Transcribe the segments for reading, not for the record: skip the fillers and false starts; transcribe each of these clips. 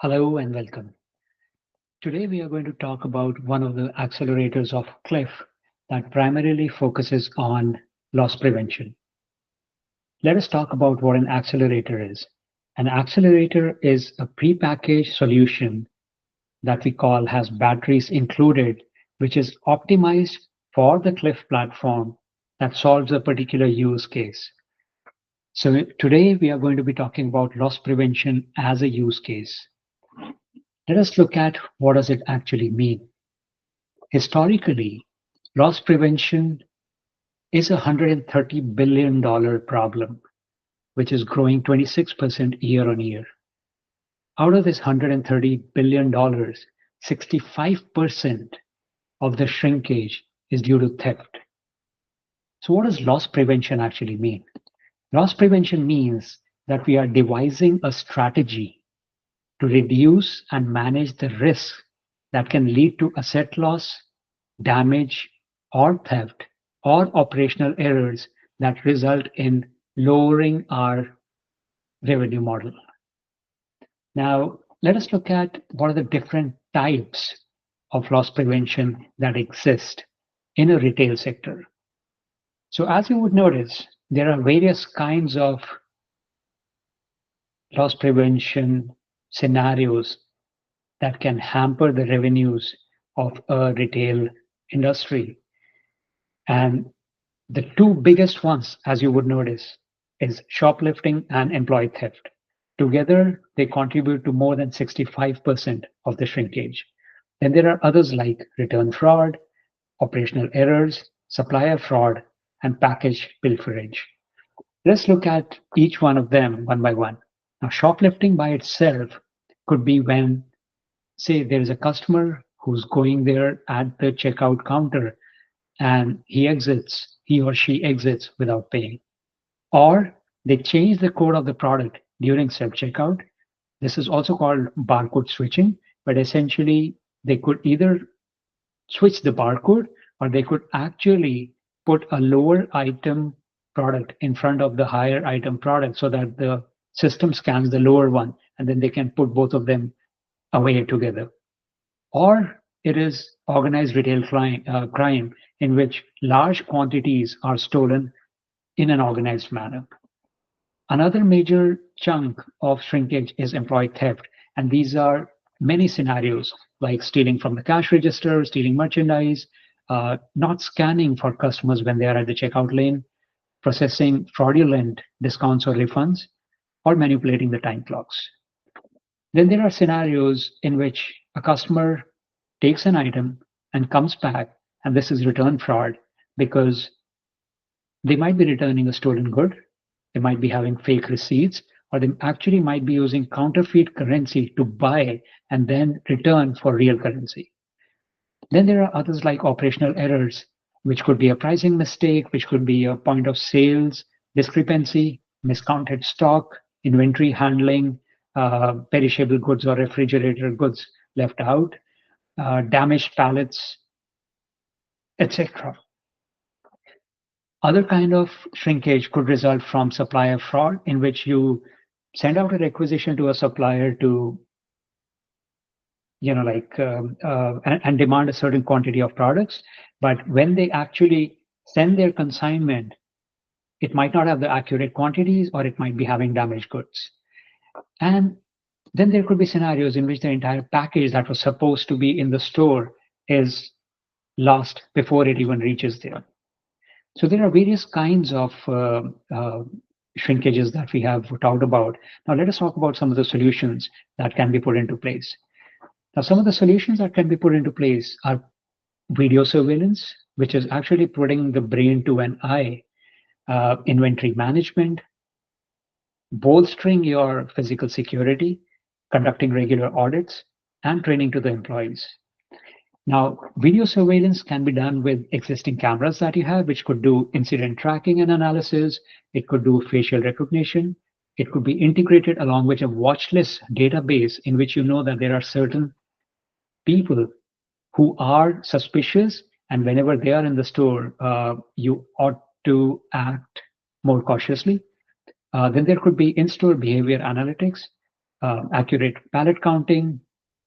Hello and welcome. Today we are going to talk about one of the accelerators of Klyff that primarily focuses on loss prevention. Let us talk about what an accelerator is. An accelerator is a prepackaged solution that we call has batteries included, which is optimized for the Klyff platform that solves a particular use case. So today we are going to be talking about loss prevention as a use case. Let us look at what does it actually mean. Historically, loss prevention is a $130 billion problem, which is growing 26% year on year. Out of this $130 billion, 65% of the shrinkage is due to theft. So what does loss prevention actually mean? Loss prevention means that we are devising a strategy to reduce and manage the risk that can lead to asset loss, damage, or theft, or operational errors that result in lowering our revenue model. Now, let us look at what are the different types of loss prevention that exist in a retail sector. So as you would notice, there are various kinds of loss prevention scenarios that can hamper the revenues of a retail industry. And the two biggest ones, as you would notice, is shoplifting and employee theft. Together, they contribute to more than 65% of the shrinkage. Then there are others like return fraud, operational errors, supplier fraud, and package pilferage. Let's look at each one of them one by one. Now, shoplifting by itself could be when, say, there is a customer who's going there at the checkout counter and he or she exits without paying. Or they change the code of the product during self-checkout. This is also called barcode switching, but essentially they could either switch the barcode or they could actually put a lower item product in front of the higher item product so that the system scans the lower one and then they can put both of them away together. Or it is organized retail crime in which large quantities are stolen in an organized manner. Another major chunk of shrinkage is employee theft, and these are many scenarios like stealing from the cash register, stealing merchandise, not scanning for customers when they are at the checkout lane, processing fraudulent discounts or refunds, or manipulating the time clocks. Then there are scenarios in which a customer takes an item and comes back, and this is return fraud because they might be returning a stolen good, they might be having fake receipts, or they actually might be using counterfeit currency to buy and then return for real currency. Then there are others like operational errors, which could be a pricing mistake, which could be a point of sales discrepancy, miscounted stock, inventory handling, perishable goods or refrigerator goods left out, damaged pallets, etc. Other kind of shrinkage could result from supplier fraud, in which you send out a requisition to a supplier to, and demand a certain quantity of products, but when they actually send their consignment, it might not have the accurate quantities, or it might be having damaged goods. And then there could be scenarios in which the entire package that was supposed to be in the store is lost before it even reaches there. So there are various kinds of shrinkages that we have talked about. Now let us talk about some of the solutions that can be put into place. Now some of the solutions that can be put into place are video surveillance, which is actually putting the brain to an eye, inventory management, bolstering your physical security, conducting regular audits, and training to the employees. Now, video surveillance can be done with existing cameras that you have, which could do incident tracking and analysis. It could do facial recognition. It could be integrated along with a watch list database in which you know that there are certain people who are suspicious, and whenever they are in the store, you ought to act more cautiously. Then there could be in-store behavior analytics. accurate pallet counting,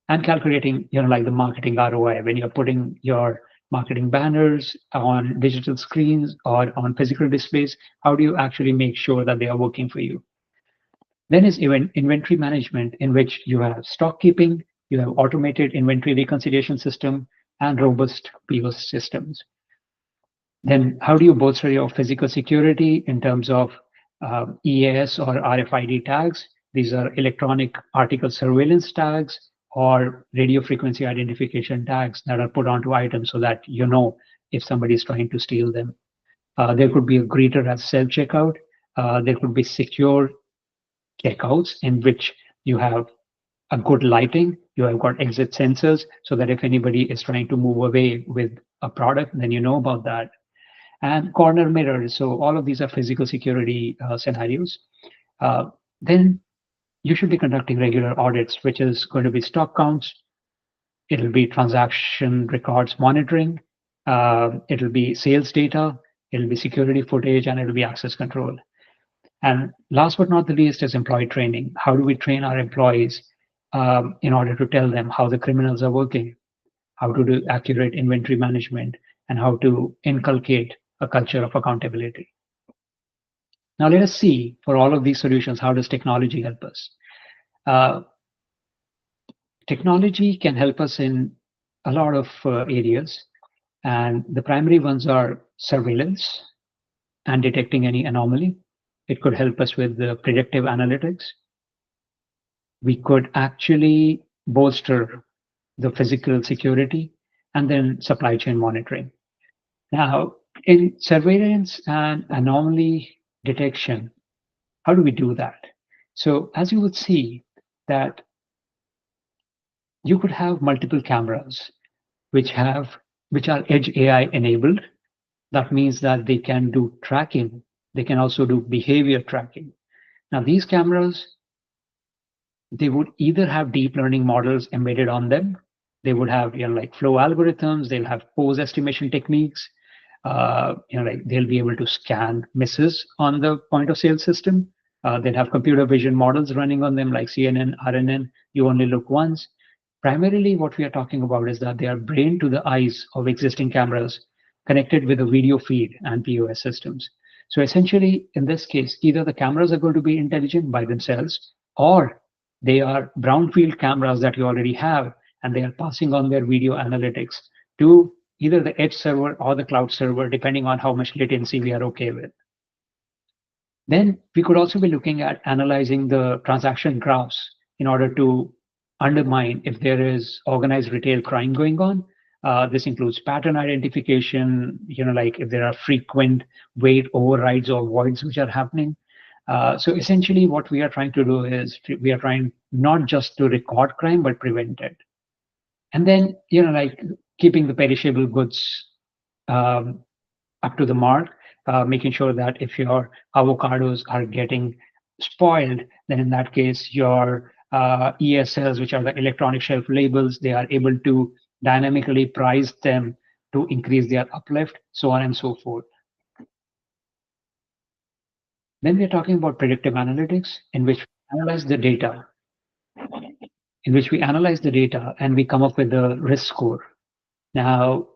and calculating, like the marketing ROI when you're putting your marketing banners on digital screens or on physical displays. How do you actually make sure that they are working for you? Then is inventory management, in which you have stock keeping, you have automated inventory reconciliation system, and robust POS systems. Then how do you bolster your physical security in terms of EAS or RFID tags? These are electronic article surveillance tags or radio frequency identification tags that are put onto items so that you know if somebody is trying to steal them. There could be a greeter as self-checkout. There could be secure checkouts in which you have a good lighting, you have got exit sensors so that if anybody is trying to move away with a product, then you know about that. And corner mirrors. So all of these are physical security scenarios. Then you should be conducting regular audits, which is going to be stock counts. It'll be transaction records monitoring. It'll be sales data. It'll be security footage, and it'll be access control. And last but not the least is employee training. How do we train our employees in order to tell them how the criminals are working, how to do accurate inventory management, and how to inculcate a culture of accountability? Now let us see, for all of these solutions, how does technology help us? Technology can help us in a lot of areas, and the primary ones are surveillance and detecting any anomaly. It could help us with the predictive analytics. We could actually bolster the physical security and then supply chain monitoring. Now, in surveillance and anomaly detection, how do we do that? So as you would see that you could have multiple cameras which are edge AI enabled. That means that they can do tracking. They can also do behavior tracking. Now these cameras, they would either have deep learning models embedded on them. They would have like flow algorithms. They'll have pose estimation techniques. Like they'll be able to scan misses on the point of sale system. They'll have computer vision models running on them like CNN, RNN. You only look once. Primarily, what we are talking about is that they are brain to the eyes of existing cameras connected with a video feed and POS systems. So essentially, in this case, either the cameras are going to be intelligent by themselves, or they are brownfield cameras that you already have, and they are passing on their video analytics to either the edge server or the cloud server, depending on how much latency we are okay with. Then we could also be looking at analyzing the transaction graphs in order to undermine if there is organized retail crime going on. This includes pattern identification, like if there are frequent weight overrides or voids which are happening. So essentially what we are trying to do is we are trying not just to record crime, but prevent it. And then, like keeping the perishable goods up to the mark, making sure that if your avocados are getting spoiled, then in that case, your ESLs, which are the electronic shelf labels, they are able to dynamically price them to increase their uplift, so on and so forth. Then we're talking about predictive analytics, in which we analyze the data, and we come up with a risk score. Now,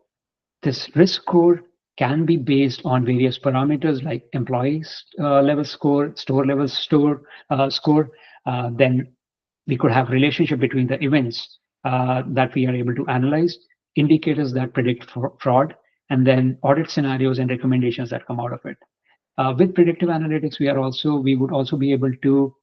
this risk score can be based on various parameters like employees level score, store level score. Then we could have relationship between the events that we are able to analyze, indicators that predict fraud, and then audit scenarios and recommendations that come out of it. With predictive analytics, we would also be able to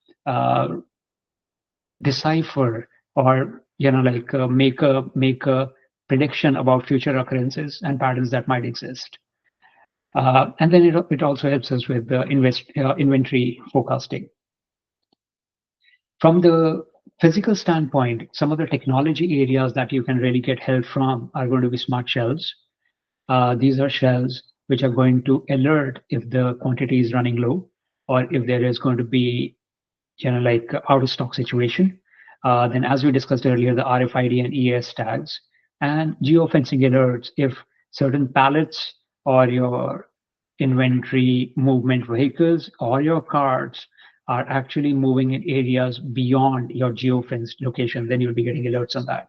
decipher or make a prediction about future occurrences and patterns that might exist. And then it also helps us with the inventory forecasting. From the physical standpoint, some of the technology areas that you can really get help from are going to be smart shelves. These are shelves which are going to alert if the quantity is running low, or if there is going to be like out of stock situation. Then as we discussed earlier, the RFID and ES tags, and geofencing alerts if certain pallets or your inventory movement vehicles or your carts are actually moving in areas beyond your geofenced location, then you'll be getting alerts on that.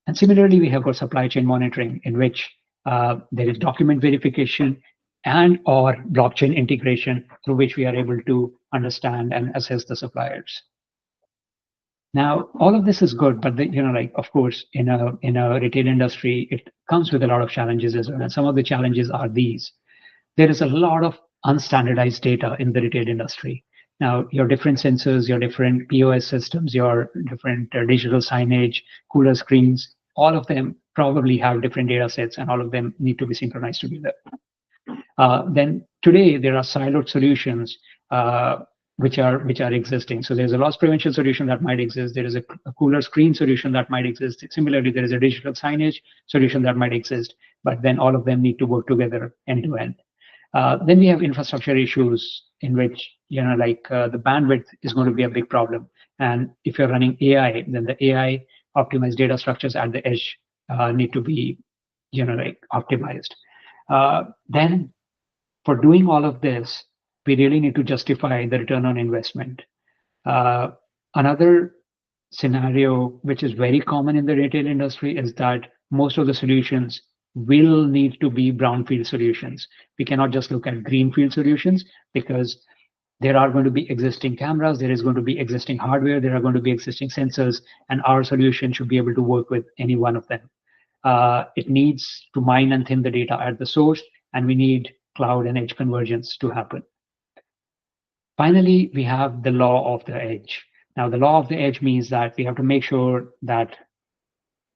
And similarly, we have got supply chain monitoring, in which there is document verification and or blockchain integration, through which we are able to understand and assess the suppliers. Now, all of this is good, but of course, in a retail industry, it comes with a lot of challenges as well. And some of the challenges are these: there is a lot of unstandardized data in the retail industry. Now, your different sensors, your different POS systems, your different digital signage, cooler screens, all of them probably have different data sets, and all of them need to be synchronized together. Then today there are siloed solutions which are existing. So there's a loss prevention solution that might exist. There is a cooler screen solution that might exist. Similarly, there is a digital signage solution that might exist, but then all of them need to work together end to end. Then we have infrastructure issues in which the bandwidth is going to be a big problem. And if you're running AI, then the AI optimized data structures at the edge need to be optimized. Then for doing all of this, we really need to justify the return on investment. Another scenario which is very common in the retail industry is that most of the solutions will need to be brownfield solutions. We cannot just look at greenfield solutions, because there are going to be existing cameras, there is going to be existing hardware, there are going to be existing sensors, and our solution should be able to work with any one of them. It needs to mine and thin the data at the source, and we need cloud and edge convergence to happen. Finally, we have the law of the edge. Now, the law of the edge means that we have to make sure that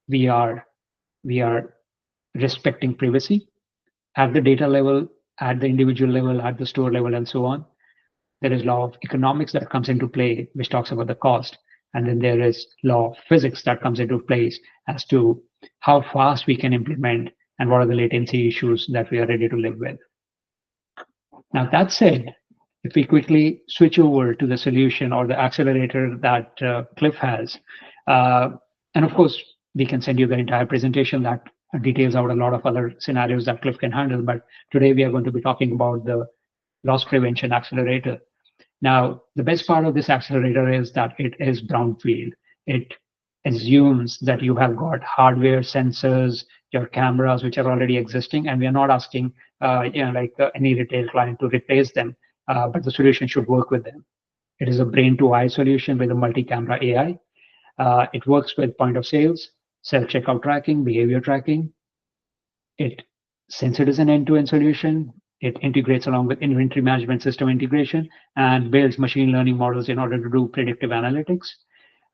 we are respecting privacy at the data level, at the individual level, at the store level, and so on. There is law of economics that comes into play, which talks about the cost. And then there is law of physics that comes into place as to how fast we can implement and what are the latency issues that we are ready to live with. Now, that said, if we quickly switch over to the solution or the accelerator that Klyff has, and of course, we can send you the entire presentation that details out a lot of other scenarios that Klyff can handle. But today we are going to be talking about the loss prevention accelerator. Now, the best part of this accelerator is that it is brownfield. It assumes that you have got hardware, sensors, your cameras, which are already existing, and we are not asking any retail client to replace them, but the solution should work with them. It is a brain-to-eye solution with a multi-camera AI. It works with point of sales, self-checkout tracking, behavior tracking. Since it is an end-to-end solution, it integrates along with inventory management system integration and builds machine learning models in order to do predictive analytics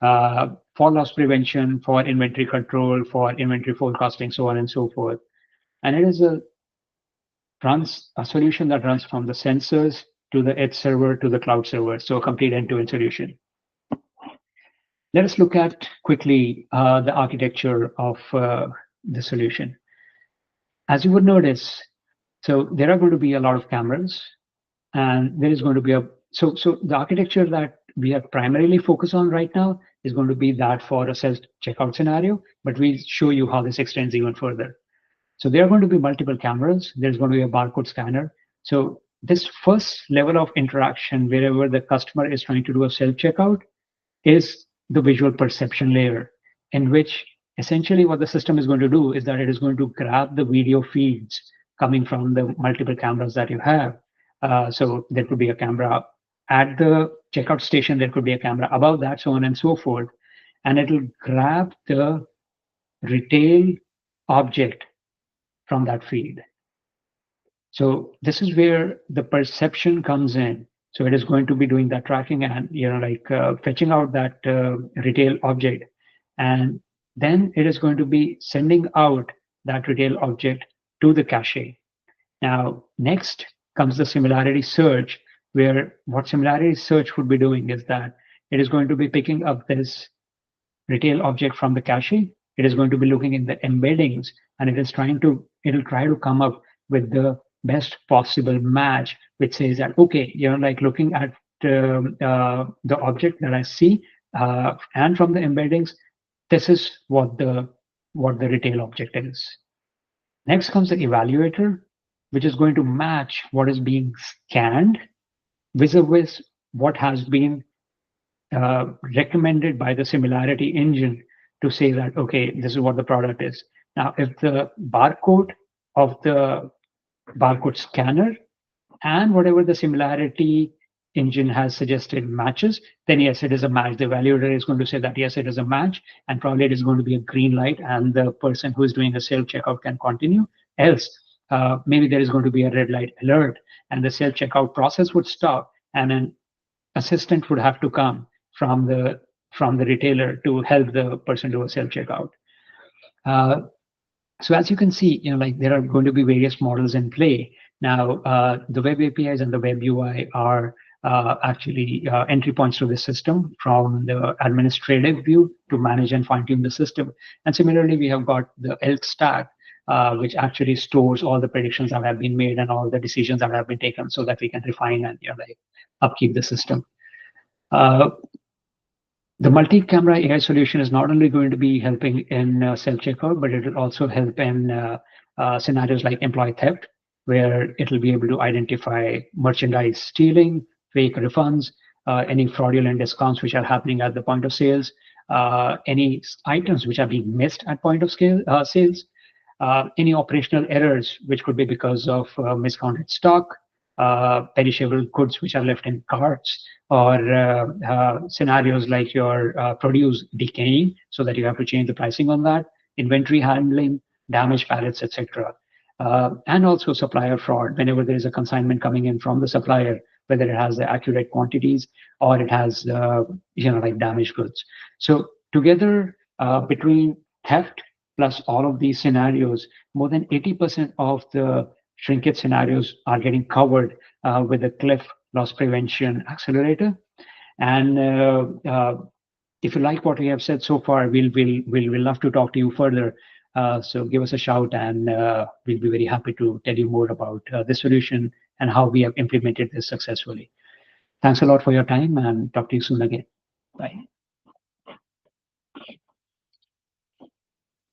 for loss prevention, for inventory control, for inventory forecasting, so on and so forth. And it is a solution that runs from the sensors to the edge server to the cloud server, so a complete end-to-end solution. Let us look at quickly the architecture of the solution. As you would notice, so there are going to be a lot of cameras, and there is going to be so the architecture that we are primarily focused on right now is going to be that for a self-checkout scenario, but we'll show you how this extends even further. So there are going to be multiple cameras. There's going to be a barcode scanner. So this first level of interaction, wherever the customer is trying to do a self-checkout, is the visual perception layer, in which essentially what the system is going to do is that it is going to grab the video feeds coming from the multiple cameras that you have. So there could be a camera at the checkout station, there could be a camera above that, so on and so forth. And it'll grab the retail object from that feed. So this is where the perception comes in. So it is going to be doing that tracking and fetching out that retail object, and then it is going to be sending out that retail object to the cache. Now, next comes the similarity search, where what similarity search would be doing is that it is going to be picking up this retail object from the cache. It is going to be looking in the embeddings, and it'll try to come up with the best possible match, which says that, okay, looking at the object that I see, and from the embeddings, this is what the retail object is. Next comes the evaluator, which is going to match what is being scanned vis-a-vis what has been recommended by the similarity engine to say that, okay, this is what the product is. Now, if the barcode of the barcode scanner and whatever the similarity engine has suggested matches, then yes, it is a match. The evaluator is going to say that yes, it is a match, and probably it is going to be a green light, and the person who is doing the self checkout can continue. Else, maybe there is going to be a red light alert, and the self checkout process would stop, and an assistant would have to come from the retailer to help the person do a self checkout. So as you can see, like there are going to be various models in play. Now, the web APIs and the web UI are actually entry points to the system from the administrative view to manage and fine tune the system. And similarly, we have got the ELK stack, which actually stores all the predictions that have been made and all the decisions that have been taken so that we can refine and like upkeep the system. The multi-camera AI solution is not only going to be helping in self-checkout, but it will also help in scenarios like employee theft, where it will be able to identify merchandise stealing, fake refunds, any fraudulent discounts which are happening at the point of sales, any items which are being missed at point of sales, any operational errors which could be because of miscounted stock, perishable goods which are left in carts, or scenarios like your produce decaying so that you have to change the pricing on that, inventory handling, damaged pallets, etc. And also supplier fraud, whenever there is a consignment coming in from the supplier, whether it has the accurate quantities or it has like damaged goods. So together, between theft plus all of these scenarios, more than 80% of the shrinkage scenarios are getting covered with the Klyff loss prevention accelerator. And if you like what we have said so far, we'll love to talk to you further. So give us a shout, and we'll be very happy to tell you more about this solution and how we have implemented this successfully. Thanks a lot for your time, and talk to you soon again. Bye.